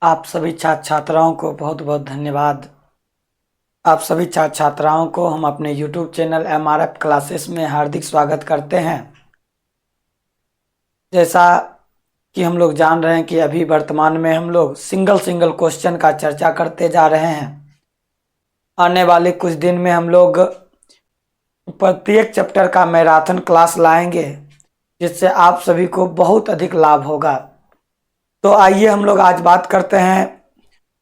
आप सभी छात्र छात्राओं को बहुत बहुत धन्यवाद। आप सभी छात्र छात्राओं को हम अपने YouTube चैनल MRF क्लासेस में हार्दिक स्वागत करते हैं। जैसा कि हम लोग जान रहे हैं कि अभी वर्तमान में हम लोग सिंगल सिंगल क्वेश्चन का चर्चा करते जा रहे हैं। आने वाले कुछ दिन में हम लोग प्रत्येक चैप्टर का मैराथन क्लास लाएंगे, जिससे आप सभी को बहुत अधिक लाभ होगा। तो आइए हम लोग आज बात करते हैं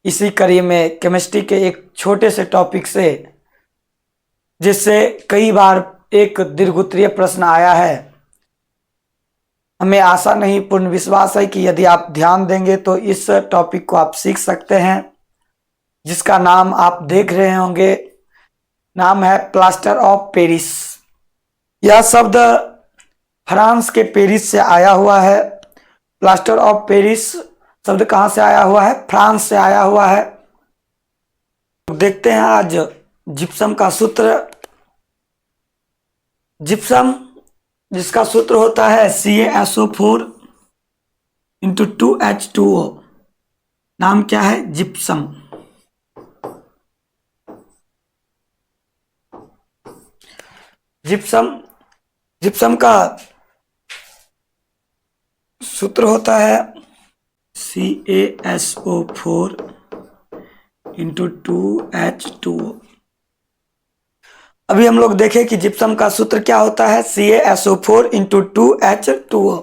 इसी कड़ी में केमिस्ट्री के एक छोटे से टॉपिक से, जिससे कई बार एक दीर्घोत्तरीय प्रश्न आया है। हमें आशा नहीं पूर्ण विश्वास है कि यदि आप ध्यान देंगे तो इस टॉपिक को आप सीख सकते हैं, जिसका नाम आप देख रहे होंगे। नाम है प्लास्टर ऑफ पेरिस। यह शब्द फ्रांस के पेरिस से आया हुआ है। प्लास्टर ऑफ पेरिस शब्द कहाँ से आया हुआ है? फ्रांस से आया हुआ है। देखते हैं आज जिप्सम का सूत्र। जिप्सम जिसका सूत्र होता है CaSO4 इंटू 2H2O। नाम क्या है? जिप्सम। जिप्सम जिप्सम का सूत्र होता है CaSO4 इंटू 2H2O। अभी हम लोग देखें कि जिप्सम का सूत्र क्या होता है। CaSO4 into 2H2O।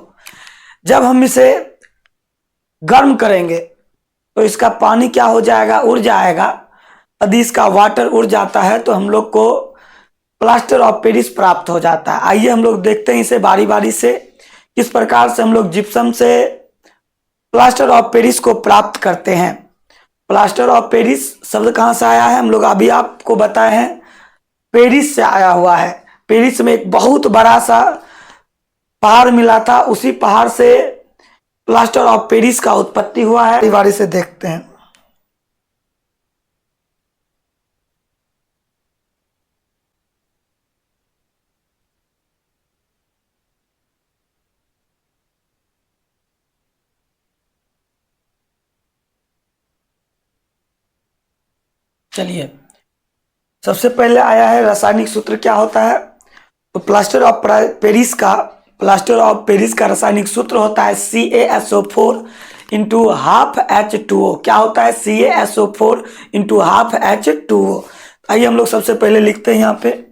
जब हम इसे गर्म करेंगे तो इसका पानी क्या हो जाएगा? उड़ जाएगा। यदि इसका वाटर उड़ जाता है तो हम लोग को प्लास्टर ऑफ पेरिस प्राप्त हो जाता है। आइए हम लोग देखते हैं इसे बारी बारी से, किस प्रकार से हम लोग जिप्सम से प्लास्टर ऑफ पेरिस को प्राप्त करते हैं। प्लास्टर ऑफ पेरिस शब्द कहाँ से आया है? हम लोग अभी आपको बताए हैं, पेरिस से आया हुआ है। पेरिस में एक बहुत बड़ा सा पहाड़ मिला था, उसी पहाड़ से प्लास्टर ऑफ पेरिस का उत्पत्ति हुआ है। बारी बारी से देखते हैं। चलिए, सबसे पहले आया है रासायनिक सूत्र। क्या होता है? तो प्लास्टर ऑफ पेरिस का रासायनिक सूत्र होता है CaSO4 इंटू हाफ H2O। क्या होता है? CaSO4 into half H2O। आइए हम लोग सबसे पहले लिखते हैं यहाँ पे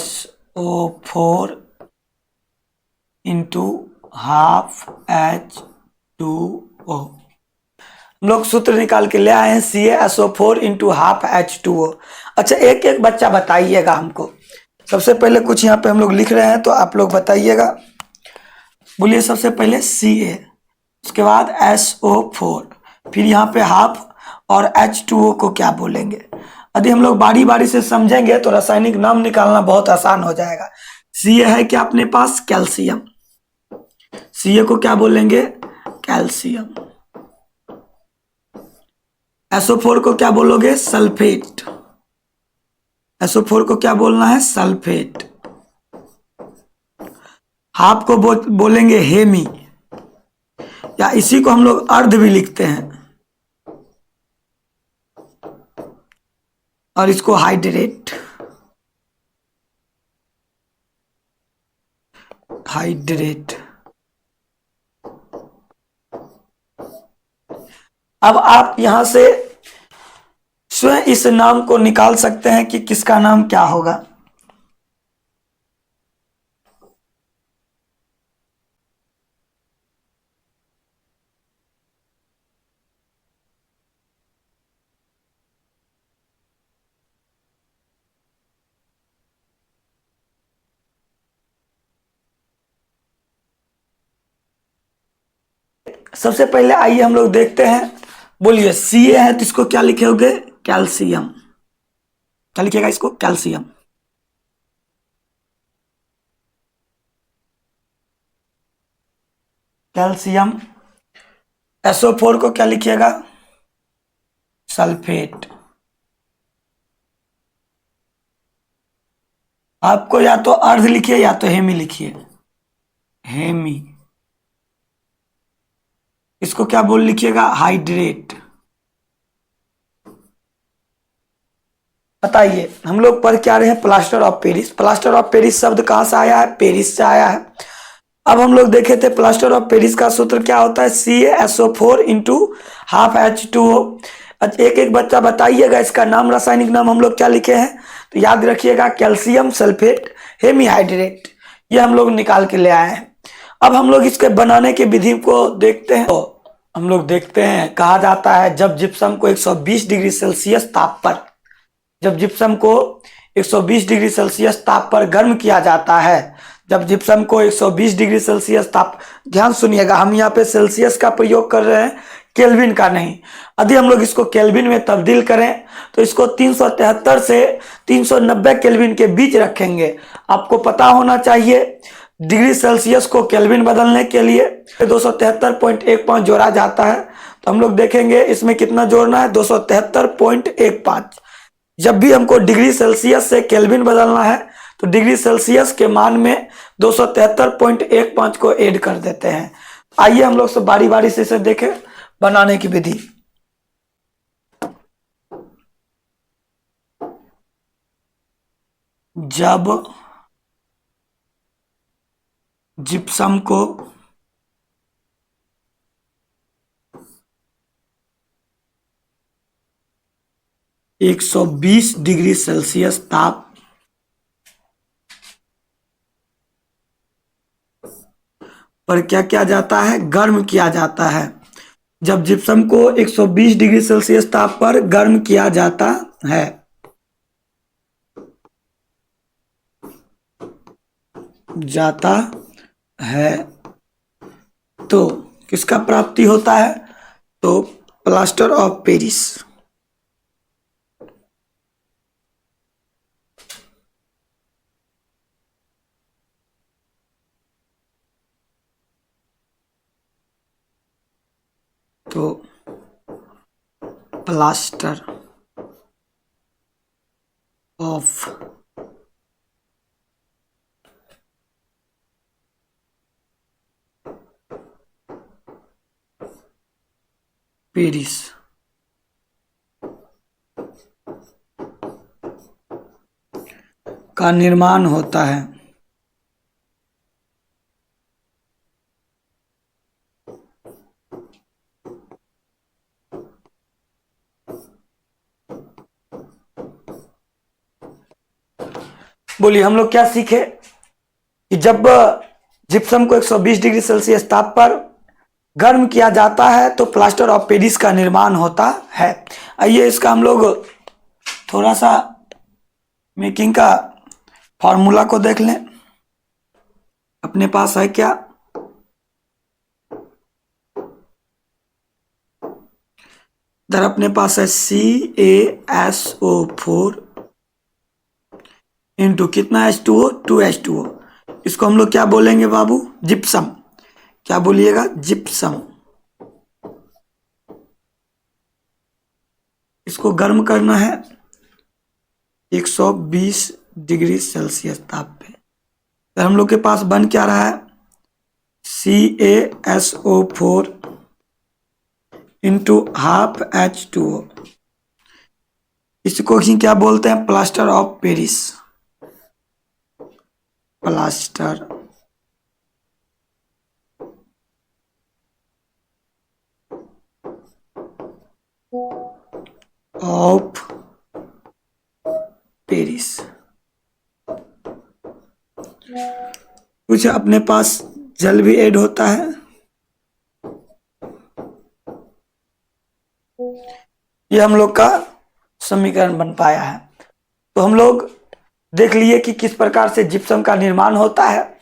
CaSO4 इंटू हाफ H2O। हम लोग सूत्र निकाल के ले आए हैं CaSO4 इंटू हाफ H2O। अच्छा, एक एक बच्चा बताइएगा हमको। सबसे पहले कुछ यहाँ पे हम लोग लिख रहे हैं, तो आप लोग बताइएगा। बोलिए सबसे पहले Ca, उसके बाद SO4, फिर यहाँ पे हाफ, और H2O को क्या बोलेंगे? यदि हम लोग बारी बारी से समझेंगे तो रासायनिक नाम निकालना बहुत आसान हो जाएगा। Ca है क्या अपने पास? कैल्शियम। Ca को क्या बोलेंगे? कैल्शियम। SO4 को क्या बोलोगे? सल्फेट। SO4 को क्या बोलना है? सल्फेट। हाफ को बोलेंगे हेमी, या इसी को हम लोग अर्ध भी लिखते हैं, और इसको हाइड्रेट। अब आप यहां से स्वयं इस नाम को निकाल सकते हैं कि किसका नाम क्या होगा। सबसे पहले आइए हम लोग देखते हैं। बोलिए, Ca है तो इसको क्या लिखेंगे? कैल्शियम। क्या लिखिएगा इसको? कैल्शियम। कैल्शियम। SO4 को क्या लिखिएगा? सल्फेट। आपको या तो अर्ध लिखिए या तो हेमी लिखिए। हेमी, इसको क्या बोल लिखिएगा? हाइड्रेट। बताइए, हम लोग पढ़ क्या रहे हैं? Plaster of Paris. Plaster of Paris शब्द कहाँ से आया है? पेरिस से आया है। अब हम लोग देखे थे प्लास्टर ऑफ पेरिस का सूत्र क्या होता है? CaSO4 into half H2O। एक एक बच्चा बताइएगा इसका नाम, रासायनिक नाम हम लोग क्या लिखे हैं? तो याद रखिएगा, कैल्शियम सल्फेट हेमीहाइड्रेट, ये हम लोग निकाल के ले आए हैं। अब हम लोग इसके बनाने की विधि को देखते हैं। तो हम लोग देखते हैं, कहा जाता है जब जिप्सम को 120 डिग्री सेल्सियस ताप पर, जब जिप्सम को 120 डिग्री सेल्सियस ताप पर गर्म किया जाता है, जब जिप्सम को 120 डिग्री सेल्सियस ताप, ध्यान सुनिएगा, हम यहाँ पे सेल्सियस का प्रयोग कर रहे हैं, केल्विन का नहीं। यदि हम लोग इसको केल्विन में तब्दील करें तो इसको 373 से 390 केल्विन के बीच रखेंगे। आपको पता होना चाहिए डिग्री सेल्सियस को केल्विन बदलने के लिए 273.15 जोड़ा जाता है। तो हम लोग देखेंगे इसमें कितना जोड़ना है, 273.15। जब भी हमको डिग्री सेल्सियस से केल्विन बदलना है तो डिग्री सेल्सियस के मान में 273.15 को ऐड कर देते हैं। आइए हम लोग सब बारी बारी से इसे देखें बनाने की विधि। जब जिप्सम को 120 डिग्री सेल्सियस ताप पर क्या किया जाता है? गर्म किया जाता है। जब जिप्सम को 120 डिग्री सेल्सियस ताप पर गर्म किया जाता है, जाता है तो किसका प्राप्ति होता है? तो प्लास्टर ऑफ पेरिस। तो प्लास्टर ऑफ पेरिस का निर्माण होता है। बोलिए, हम लोग क्या सीखे कि जब जिप्सम को 120 डिग्री सेल्सियस ताप पर गर्म किया जाता है तो प्लास्टर ऑफ पेरिस का निर्माण होता है। आइए इसका हम लोग थोड़ा सा मेकिंग का फॉर्मूला को देख लें। अपने पास है क्या? इधर अपने पास है CaSO4 इंटू कितना H2O? 2H2O। इसको हम लोग क्या बोलेंगे बाबू? जिप्सम। क्या बोलिएगा? जिप्सम। इसको गर्म करना है 120 डिग्री सेल्सियस ताप पे। तो हम लोग के पास बन क्या रहा है? CaSO4 into half H2O। इसको ही क्या बोलते हैं? Plaster of Paris. Plaster of Paris. कुछ अपने पास जल भी ऐड होता है। ये हम लोग का समीकरण बन पाया है। तो हम लोग देख लिए कि किस प्रकार से जिप्सम का निर्माण होता है,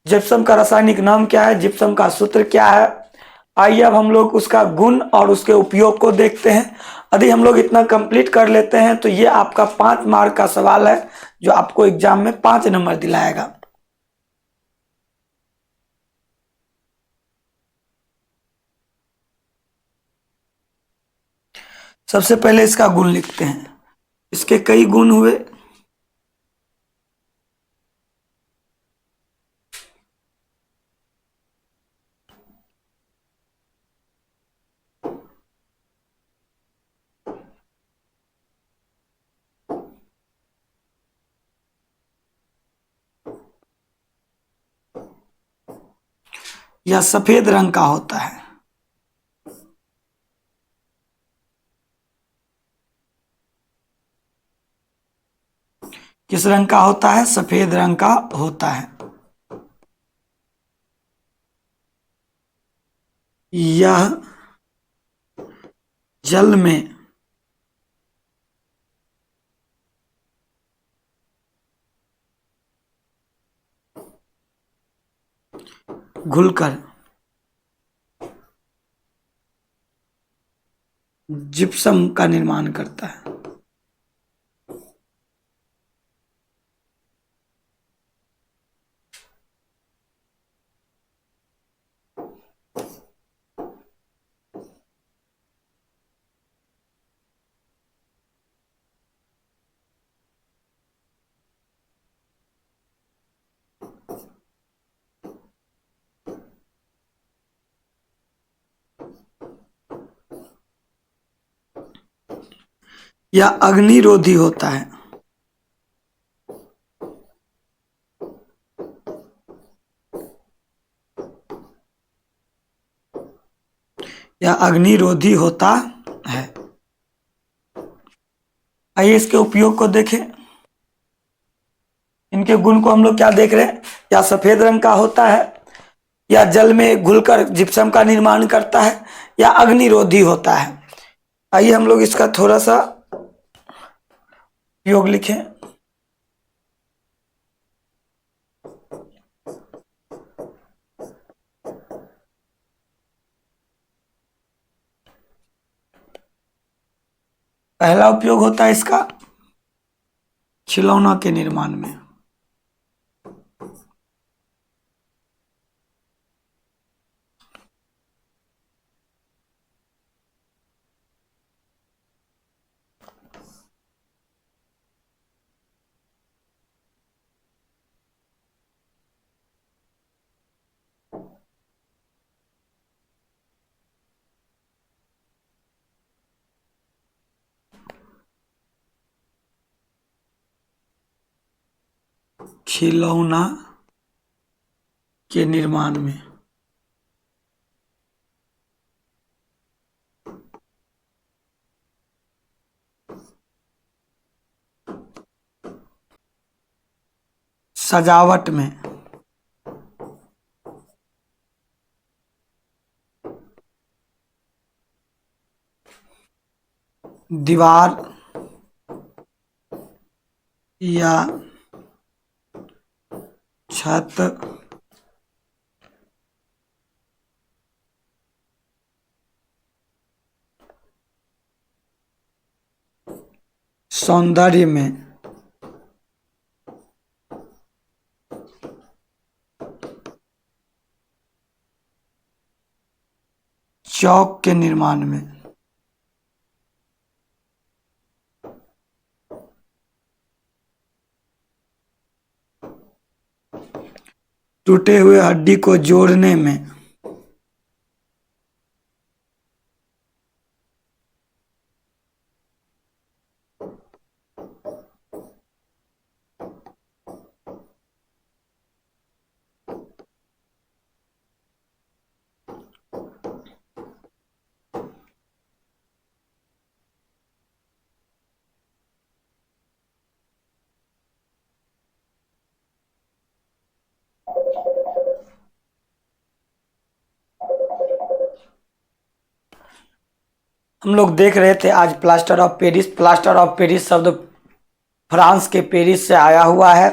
जिप्सम का रासायनिक नाम क्या है, जिप्सम का सूत्र क्या है। आइए अब हम लोग उसका गुण और उसके उपयोग को देखते हैं। यदि हम लोग इतना कंप्लीट कर लेते हैं तो ये आपका 5 मार्क का सवाल है जो आपको एग्जाम में 5 नंबर दिलाएगा। सबसे पहले इसका गुण लिखते हैं। इसके कई गुण हुए। या सफेद रंग का होता है? किस रंग का होता है? सफेद रंग का होता है। यह जल में घुलकर जिप्सम का निर्माण करता है। यह अग्निरोधी होता है। यह अग्निरोधी होता है। आइए इसके उपयोग को देखें। इनके गुण को हम लोग क्या देख रहे हैं? या सफेद रंग का होता है, या जल में घुलकर जिप्सम का निर्माण करता है, या अग्निरोधी होता है। आइए हम लोग इसका थोड़ा सा उपयोग लिखें। पहला उपयोग होता है इसका खिलौना के निर्माण में। खिलौना के निर्माण में सजावट में दीवार या छत सौंदर्य में चौक के निर्माण में टूटे हुए हड्डी को जोड़ने में हम लोग देख रहे थे आज plaster of Paris. Plaster of Paris शब्द फ्रांस के पेरिस से आया हुआ है।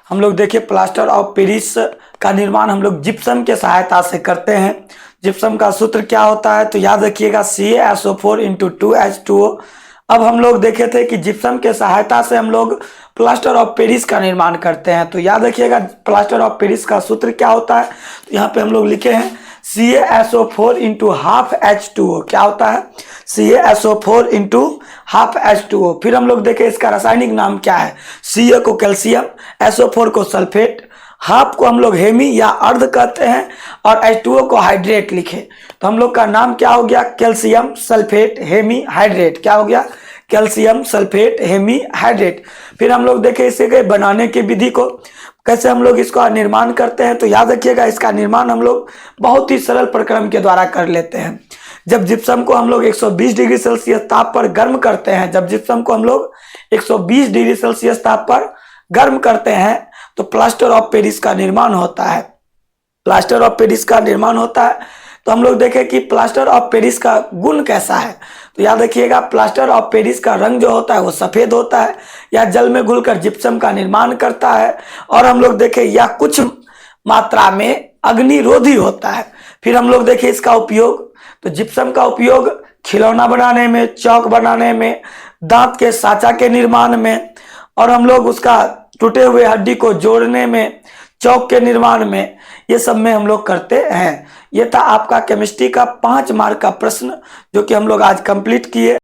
हम लोग देखिए प्लास्टर ऑफ पेरिस का निर्माण हम लोग जिप्सम के सहायता से करते हैं। जिप्सम का सूत्र क्या होता है? तो याद रखिएगा CaSO4 × 2H2O। अब हम लोग देखे थे कि जिप्सम के सहायता से हम लोग प्लास्टर ऑफ पेरिस का निर्माण करते हैं। तो याद रखिएगा प्लास्टर ऑफ पेरिस का सूत्र क्या होता है? तो यहाँ पे हम लोग लिखे हैं CaSO4 × ½ H2O। क्या होता है? CaSO4 × ½ H2O। फिर हम लोग देखें इसका रासायनिक नाम क्या है? Ca को कैल्शियम, SO4 को सल्फेट, हाफ को हम लोग हेमी या अर्ध कहते हैं, और H2O को हाइड्रेट लिखे। तो हम लोग का नाम क्या हो गया? Calcium sulphate hemihydrate. क्या हो गया? Calcium sulphate hemihydrate. फिर हम लोग देखें इसे बनाने की विधि को, कैसे हम लोग इसका निर्माण करते हैं। तो याद रखिएगा, इसका निर्माण हम लोग बहुत ही सरल प्रक्रम के द्वारा कर लेते हैं। जब जिप्सम को हम लोग 120 डिग्री सेल्सियस ताप पर गर्म करते हैं, जब जिप्सम को हम लोग 120 डिग्री सेल्सियस ताप पर गर्म करते हैं तो प्लास्टर ऑफ पेरिस का निर्माण होता है। प्लास्टर ऑफ पेरिस का निर्माण होता है। तो हम लोग देखें कि प्लास्टर ऑफ पेरिस का गुण कैसा है। तो याद रखिएगा, प्लास्टर ऑफ पेरिस का रंग जो होता है वो सफेद होता है, या जल में घुलकर जिप्सम का निर्माण करता है। और हम लोग देखें यह कुछ मात्रा में अग्निरोधी होता है। फिर हम लोग देखें इसका उपयोग, तो जिप्सम का उपयोग खिलौना बनाने में, चौक बनाने में, दांत के साचा के निर्माण में, और हम लोग उसका टूटे हुए हड्डी को जोड़ने में, चौक के निर्माण में, ये सब में हम लोग करते हैं। ये था आपका केमिस्ट्री का 5 मार्क का प्रश्न जो कि हम लोग आज कंप्लीट किए।